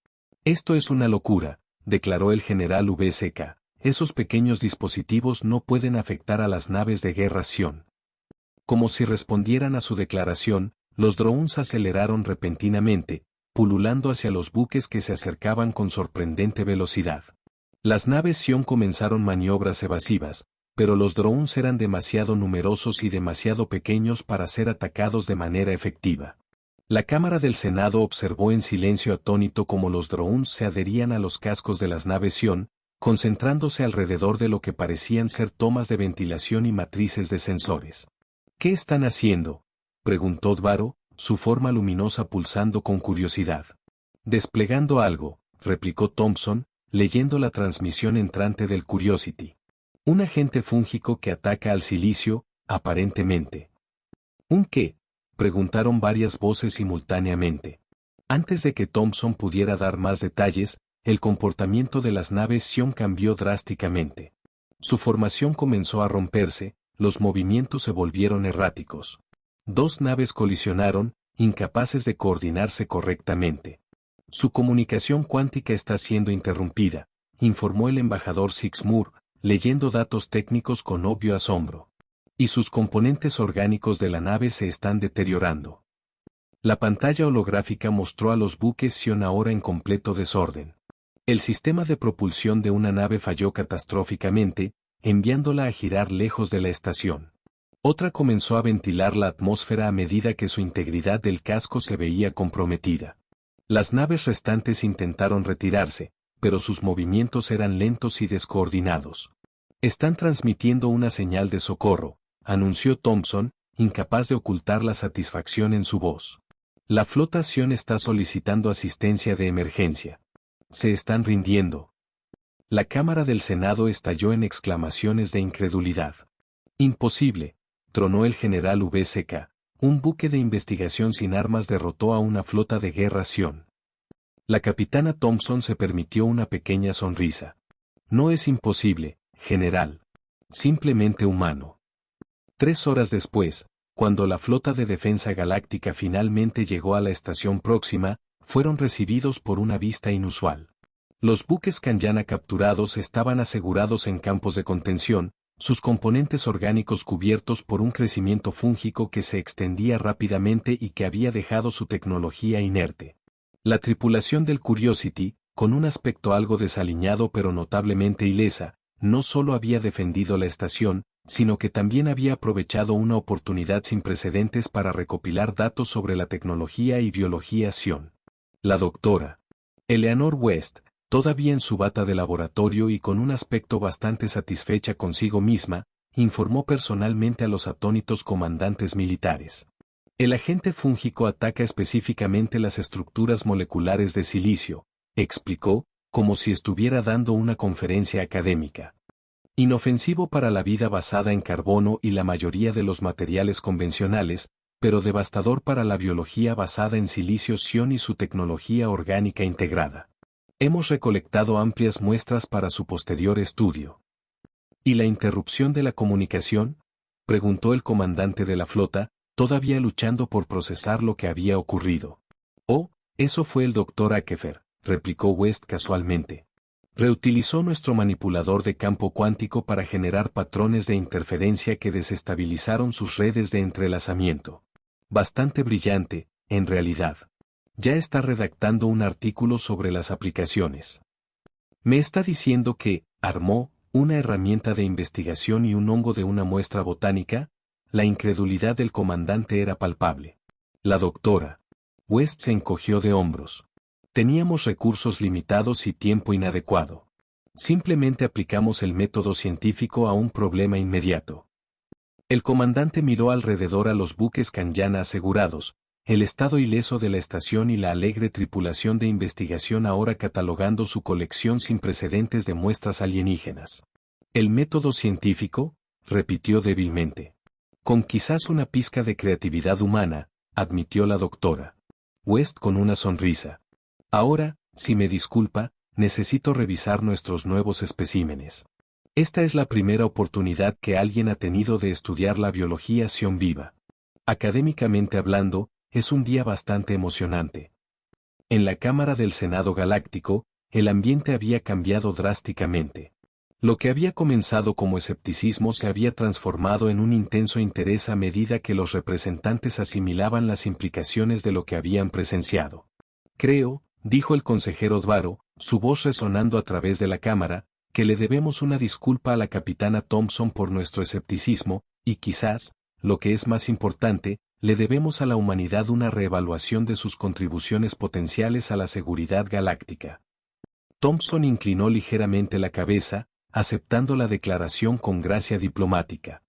Esto es una locura, declaró el general VSK. Esos pequeños dispositivos no pueden afectar a las naves de guerra Sion. Como si respondieran a su declaración, los drones aceleraron repentinamente, pululando hacia los buques que se acercaban con sorprendente velocidad. Las naves Sion comenzaron maniobras evasivas, pero los drones eran demasiado numerosos y demasiado pequeños para ser atacados de manera efectiva. La Cámara del Senado observó en silencio atónito cómo los drones se adherían a los cascos de las naves Sion, concentrándose alrededor de lo que parecían ser tomas de ventilación y matrices de sensores. ¿Qué están haciendo?, preguntó Dvaro, su forma luminosa pulsando con curiosidad. Desplegando algo, replicó Thompson, leyendo la transmisión entrante del Curiosity. Un agente fúngico que ataca al silicio, aparentemente. ¿Un qué?, preguntaron varias voces simultáneamente. Antes de que Thompson pudiera dar más detalles, el comportamiento de las naves Sion cambió drásticamente. Su formación comenzó a romperse, los movimientos se volvieron erráticos. 2 naves colisionaron, incapaces de coordinarse correctamente. Su comunicación cuántica está siendo interrumpida, informó el embajador Six Moore, leyendo datos técnicos con obvio asombro. Y sus componentes orgánicos de la nave se están deteriorando. La pantalla holográfica mostró a los buques Sion ahora en completo desorden. El sistema de propulsión de una nave falló catastróficamente, enviándola a girar lejos de la estación. Otra comenzó a ventilar la atmósfera a medida que su integridad del casco se veía comprometida. Las naves restantes intentaron retirarse, pero sus movimientos eran lentos y descoordinados. Están transmitiendo una señal de socorro, anunció Thompson, incapaz de ocultar la satisfacción en su voz. La flota Sion está solicitando asistencia de emergencia. Se están rindiendo. La Cámara del Senado estalló en exclamaciones de incredulidad. Imposible, tronó el general VSK. Un buque de investigación sin armas derrotó a una flota de guerra Sion. La capitana Thompson se permitió una pequeña sonrisa. No es imposible, general. Simplemente humano. 3 horas después, cuando la flota de defensa galáctica finalmente llegó a la estación próxima, fueron recibidos por una vista inusual. Los buques Kanyana capturados estaban asegurados en campos de contención, sus componentes orgánicos cubiertos por un crecimiento fúngico que se extendía rápidamente y que había dejado su tecnología inerte. La tripulación del Curiosity, con un aspecto algo desaliñado pero notablemente ilesa, no solo había defendido la estación, sino que también había aprovechado una oportunidad sin precedentes para recopilar datos sobre la tecnología y biología Sion. La doctora Eleanor West, todavía en su bata de laboratorio y con un aspecto bastante satisfecha consigo misma, informó personalmente a los atónitos comandantes militares. El agente fúngico ataca específicamente las estructuras moleculares de silicio, explicó, como si estuviera dando una conferencia académica. Inofensivo para la vida basada en carbono y la mayoría de los materiales convencionales, pero devastador para la biología basada en silicio Sion y su tecnología orgánica integrada. Hemos recolectado amplias muestras para su posterior estudio. ¿Y la interrupción de la comunicación?, preguntó el comandante de la flota, todavía luchando por procesar lo que había ocurrido. Oh, eso fue el Dr. Akefer, replicó West casualmente. Reutilizó nuestro manipulador de campo cuántico para generar patrones de interferencia que desestabilizaron sus redes de entrelazamiento. Bastante brillante, en realidad. Ya está redactando un artículo sobre las aplicaciones. Me está diciendo que armó una herramienta de investigación y un hongo de una muestra botánica. La incredulidad del comandante era palpable. La doctora West se encogió de hombros. Teníamos recursos limitados y tiempo inadecuado. Simplemente aplicamos el método científico a un problema inmediato. El comandante miró alrededor a los buques Kanyana asegurados, el estado ileso de la estación y la alegre tripulación de investigación ahora catalogando su colección sin precedentes de muestras alienígenas. ¿El método científico?, repitió débilmente. Con quizás una pizca de creatividad humana, admitió la doctora West con una sonrisa. Ahora, si me disculpa, necesito revisar nuestros nuevos especímenes. Esta es la primera oportunidad que alguien ha tenido de estudiar la biología Sion viva. Académicamente hablando, es un día bastante emocionante. En la Cámara del Senado Galáctico, el ambiente había cambiado drásticamente. Lo que había comenzado como escepticismo se había transformado en un intenso interés a medida que los representantes asimilaban las implicaciones de lo que habían presenciado. Creo, dijo el consejero Dvaro, su voz resonando a través de la cámara, que le debemos una disculpa a la capitana Thompson por nuestro escepticismo, y quizás, lo que es más importante, le debemos a la humanidad una reevaluación de sus contribuciones potenciales a la seguridad galáctica. Thompson inclinó ligeramente la cabeza, aceptando la declaración con gracia diplomática.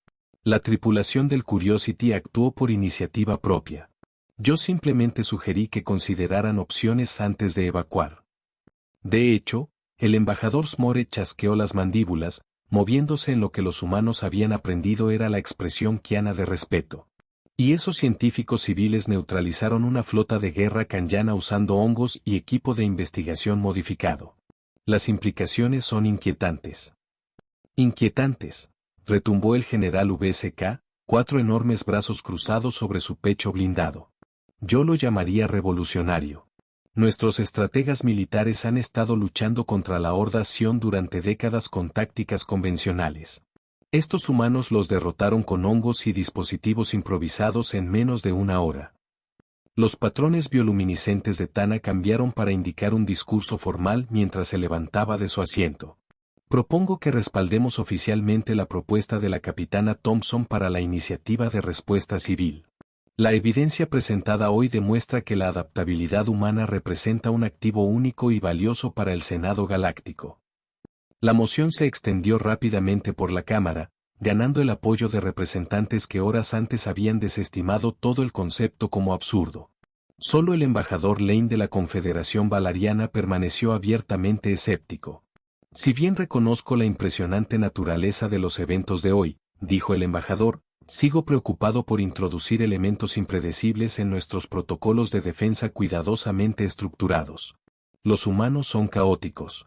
La tripulación del Curiosity actuó por iniciativa propia. Yo simplemente sugerí que consideraran opciones antes de evacuar. De hecho, el embajador Smore chasqueó las mandíbulas, moviéndose en lo que los humanos habían aprendido era la expresión kiana de respeto. Y esos científicos civiles neutralizaron una flota de guerra Kanyana usando hongos y equipo de investigación modificado. Las implicaciones son inquietantes. Inquietantes, retumbó el general VSK, 4 enormes brazos cruzados sobre su pecho blindado. Yo lo llamaría revolucionario. Nuestros estrategas militares han estado luchando contra la Horda Sion durante décadas con tácticas convencionales. Estos humanos los derrotaron con hongos y dispositivos improvisados en menos de una hora. Los patrones bioluminiscentes de Tana cambiaron para indicar un discurso formal mientras se levantaba de su asiento. Propongo que respaldemos oficialmente la propuesta de la capitana Thompson para la iniciativa de respuesta civil. La evidencia presentada hoy demuestra que la adaptabilidad humana representa un activo único y valioso para el Senado Galáctico. La moción se extendió rápidamente por la Cámara, ganando el apoyo de representantes que horas antes habían desestimado todo el concepto como absurdo. Solo el embajador Lane de la Confederación Valariana permaneció abiertamente escéptico. Si bien reconozco la impresionante naturaleza de los eventos de hoy, dijo el embajador, sigo preocupado por introducir elementos impredecibles en nuestros protocolos de defensa cuidadosamente estructurados. Los humanos son caóticos.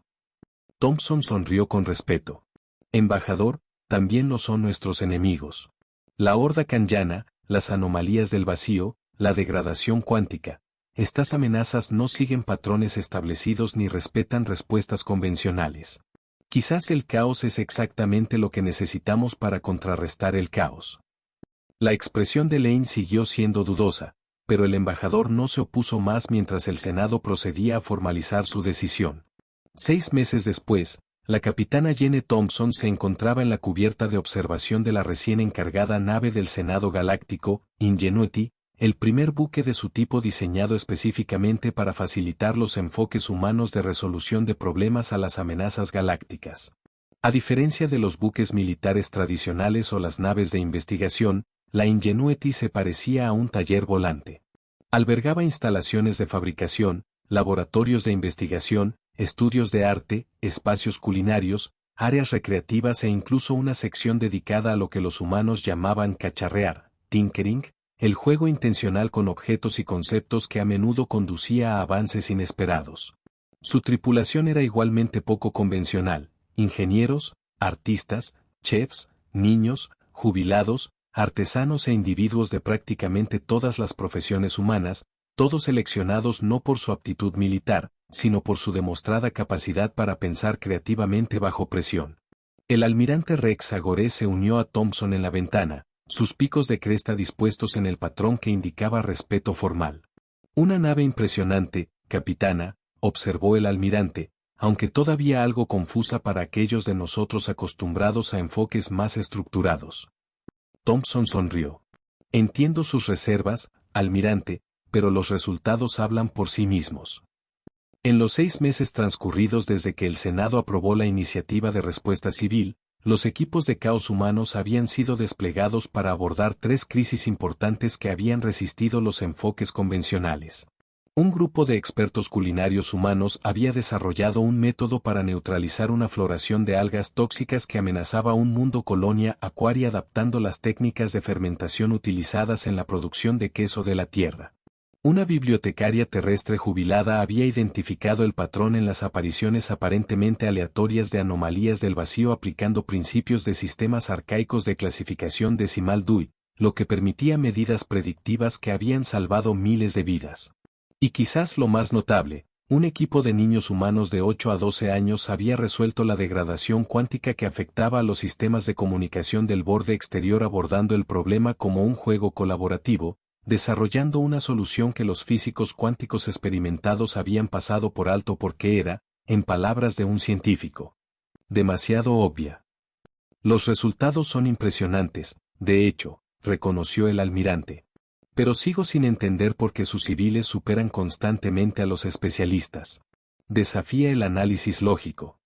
Thompson sonrió con respeto. Embajador, también lo son nuestros enemigos. La Horda Kanyana, las anomalías del vacío, la degradación cuántica. Estas amenazas no siguen patrones establecidos ni respetan respuestas convencionales. Quizás el caos es exactamente lo que necesitamos para contrarrestar el caos. La expresión de Lane siguió siendo dudosa, pero el embajador no se opuso más mientras el Senado procedía a formalizar su decisión. 6 meses después, la capitana Jenny Thompson se encontraba en la cubierta de observación de la recién encargada nave del Senado Galáctico, Ingenuity, el primer buque de su tipo diseñado específicamente para facilitar los enfoques humanos de resolución de problemas a las amenazas galácticas. A diferencia de los buques militares tradicionales o las naves de investigación, la Ingenuity se parecía a un taller volante. Albergaba instalaciones de fabricación, laboratorios de investigación, estudios de arte, espacios culinarios, áreas recreativas e incluso una sección dedicada a lo que los humanos llamaban cacharrear, tinkering, el juego intencional con objetos y conceptos que a menudo conducía a avances inesperados. Su tripulación era igualmente poco convencional: ingenieros, artistas, chefs, niños, jubilados, artesanos e individuos de prácticamente todas las profesiones humanas, todos seleccionados no por su aptitud militar, sino por su demostrada capacidad para pensar creativamente bajo presión. El almirante Rex Agore se unió a Thompson en la ventana, sus picos de cresta dispuestos en el patrón que indicaba respeto formal. Una nave impresionante, capitana, observó el almirante, aunque todavía algo confusa para aquellos de nosotros acostumbrados a enfoques más estructurados. Thompson sonrió. Entiendo sus reservas, almirante, pero los resultados hablan por sí mismos. En los 6 meses transcurridos desde que el Senado aprobó la iniciativa de respuesta civil, los equipos de caos humanos habían sido desplegados para abordar 3 crisis importantes que habían resistido los enfoques convencionales. Un grupo de expertos culinarios humanos había desarrollado un método para neutralizar una floración de algas tóxicas que amenazaba un mundo colonia acuaria adaptando las técnicas de fermentación utilizadas en la producción de queso de la Tierra. Una bibliotecaria terrestre jubilada había identificado el patrón en las apariciones aparentemente aleatorias de anomalías del vacío aplicando principios de sistemas arcaicos de clasificación decimal Dewey, lo que permitía medidas predictivas que habían salvado miles de vidas. Y quizás lo más notable, un equipo de niños humanos de 8 a 12 años había resuelto la degradación cuántica que afectaba a los sistemas de comunicación del borde exterior abordando el problema como un juego colaborativo, desarrollando una solución que los físicos cuánticos experimentados habían pasado por alto porque era, en palabras de un científico, demasiado obvia. Los resultados son impresionantes, de hecho, reconoció el almirante. Pero sigo sin entender por qué sus civiles superan constantemente a los especialistas. Desafía el análisis lógico.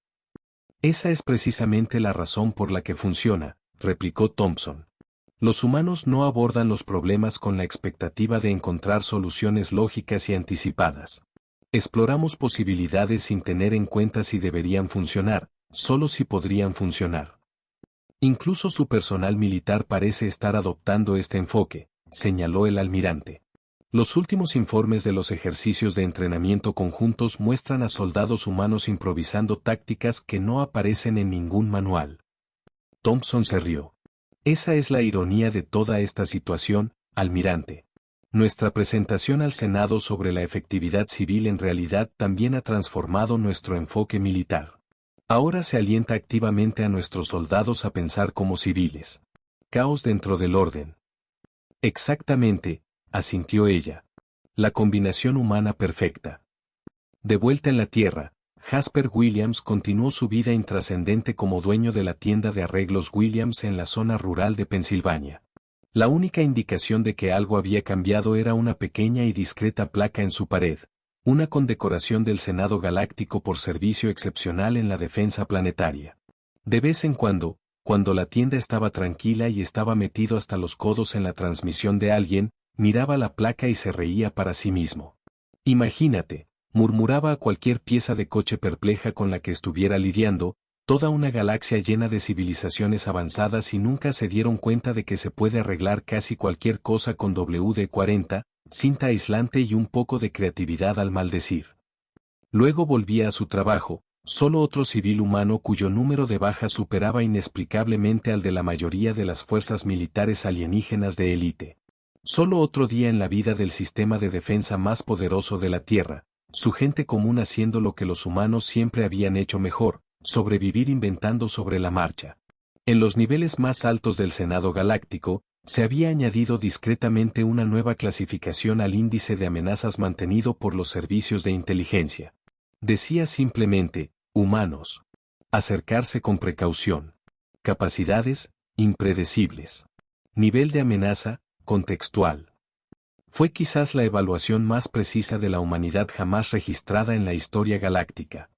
Esa es precisamente la razón por la que funciona, replicó Thompson. Los humanos no abordan los problemas con la expectativa de encontrar soluciones lógicas y anticipadas. Exploramos posibilidades sin tener en cuenta si deberían funcionar, solo si podrían funcionar. Incluso su personal militar parece estar adoptando este enfoque, señaló el almirante. Los últimos informes de los ejercicios de entrenamiento conjuntos muestran a soldados humanos improvisando tácticas que no aparecen en ningún manual. Thompson se rió. Esa es la ironía de toda esta situación, almirante. Nuestra presentación al Senado sobre la efectividad civil en realidad también ha transformado nuestro enfoque militar. Ahora se alienta activamente a nuestros soldados a pensar como civiles. Caos dentro del orden. Exactamente, asintió ella. La combinación humana perfecta. De vuelta en la Tierra, Jasper Williams continuó su vida intrascendente como dueño de la tienda de arreglos Williams en la zona rural de Pensilvania. La única indicación de que algo había cambiado era una pequeña y discreta placa en su pared, una condecoración del Senado Galáctico por servicio excepcional en la defensa planetaria. De vez en cuando la tienda estaba tranquila y estaba metido hasta los codos en la transmisión de alguien, miraba la placa y se reía para sí mismo. Imagínate, murmuraba a cualquier pieza de coche perpleja con la que estuviera lidiando, toda una galaxia llena de civilizaciones avanzadas y nunca se dieron cuenta de que se puede arreglar casi cualquier cosa con WD-40, cinta aislante y un poco de creatividad al maldecir. Luego volvía a su trabajo, solo otro civil humano cuyo número de bajas superaba inexplicablemente al de la mayoría de las fuerzas militares alienígenas de élite. Solo otro día en la vida del sistema de defensa más poderoso de la Tierra, su gente común haciendo lo que los humanos siempre habían hecho mejor, sobrevivir inventando sobre la marcha. En los niveles más altos del Senado Galáctico, se había añadido discretamente una nueva clasificación al índice de amenazas mantenido por los servicios de inteligencia. Decía simplemente, humanos. Acercarse con precaución. Capacidades, impredecibles. Nivel de amenaza, contextual. Fue quizás la evaluación más precisa de la humanidad jamás registrada en la historia galáctica.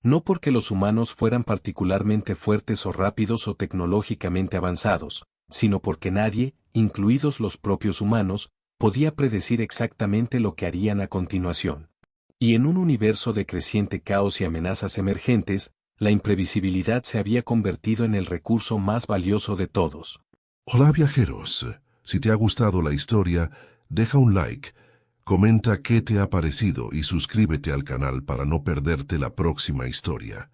No porque los humanos fueran particularmente fuertes o rápidos o tecnológicamente avanzados, sino porque nadie, incluidos los propios humanos, podía predecir exactamente lo que harían a continuación. Y en un universo de creciente caos y amenazas emergentes, la imprevisibilidad se había convertido en el recurso más valioso de todos. Hola viajeros, si te ha gustado la historia, deja un like, comenta qué te ha parecido y suscríbete al canal para no perderte la próxima historia.